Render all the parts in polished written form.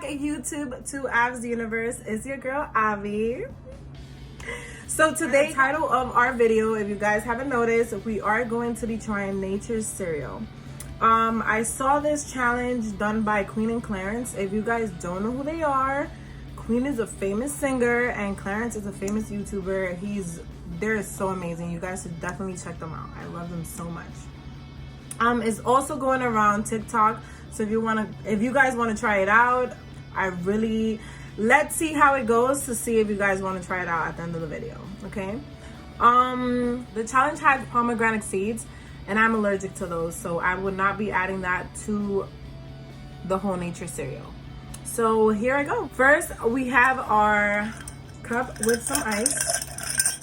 YouTube, to Avesuniverse. It's your girl Avi. So today, the title of our video, if you guys haven't noticed, we are going to be trying nature's cereal. I saw this challenge done by Queen and Clarence. If you guys don't know who they are, Queen is a famous singer and Clarence is a famous YouTuber. They're so amazing. You guys should definitely check them out. I love them so much. It's also going around TikTok. So if you guys want to try it out, let's see how it goes to see if you guys want to try it out at the end of the video. Okay. The challenge has pomegranate seeds, and I'm allergic to those, so I would not be adding that to the whole nature cereal. So here I go. First, we have our cup with some ice.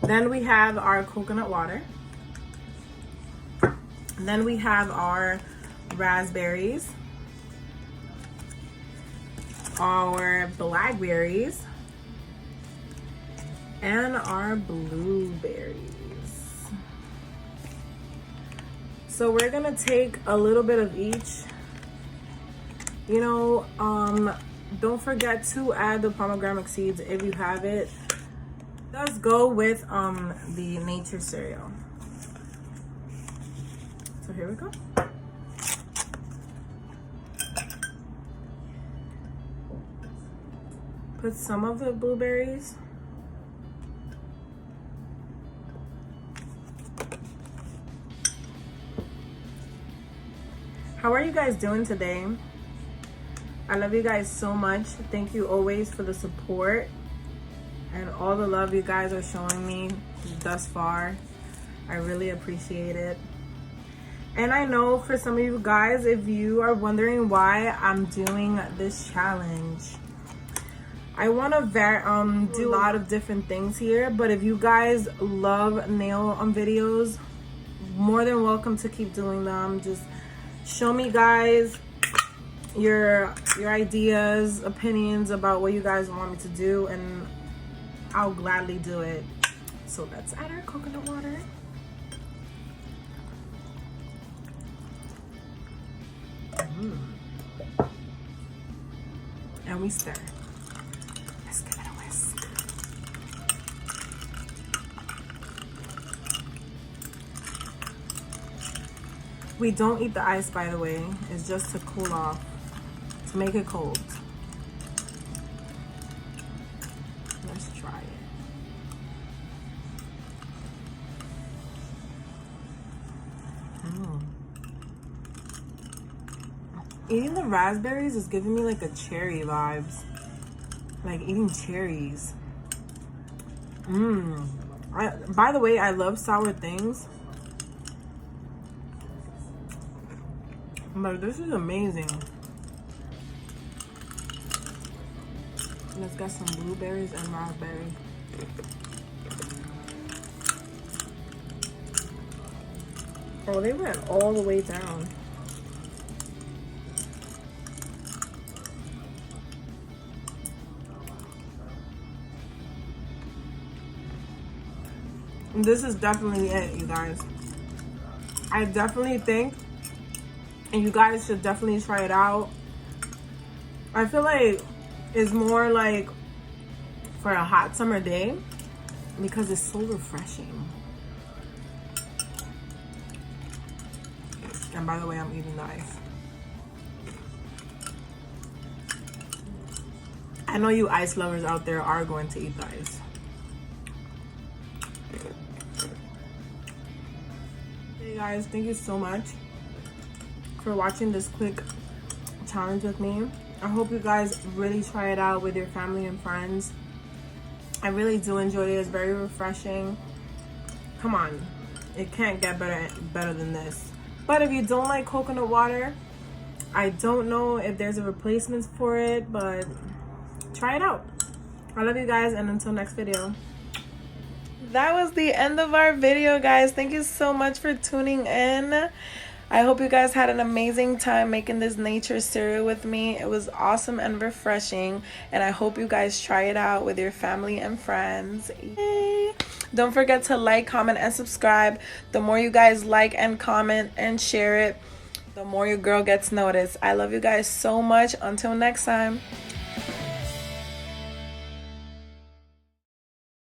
Then we have our coconut water. Then we have our raspberries, our blackberries, and our blueberries. So we're gonna take a little bit of each. You know, don't forget to add the pomegranate seeds if you have it. Let's go with the nature cereal. So here we go. Put some of the blueberries. How are you guys doing today? I love you guys so much. Thank you always for the support and all the love you guys are showing me thus far. I really appreciate it. And I know for some of you guys, if you are wondering why I'm doing this challenge, I want to do a lot of different things here, but if you guys love nail videos, more than welcome to keep doing them. Just show me guys your ideas, opinions about what you guys want me to do, and I'll gladly do it. So let's add our coconut water. And we stir. Let's give it a whisk. We don't eat the ice, by the way. It's just to cool off, to make it cold. Let's try it. Eating the raspberries is giving me like a cherry vibes. Like eating cherries. By the way, I love sour things. But this is amazing. Let's get some blueberries and raspberries. Oh, they went all the way down. This is definitely it, you guys. I definitely think, and you guys should definitely try it out. I feel like it's more like for a hot summer day because it's so refreshing. And by the way, I'm eating the ice. I know you ice lovers out there are going to eat the ice. Hey guys, thank you so much for watching this quick challenge with me. I hope you guys really try it out with your family and friends. I really do enjoy it. It's very refreshing. Come on, it can't get better than this. But if you don't like coconut water, I don't know if there's a replacement for it, but try it out. I love you guys, and until next video. That was the end of our video, guys. Thank you so much for tuning in. I hope you guys had an amazing time making this nature cereal with me. It was awesome and refreshing, and I hope you guys try it out with your family and friends. Yay! Don't forget to like, comment, and subscribe. The more you guys like and comment and share it, the more your girl gets noticed. I love you guys so much. Until next time.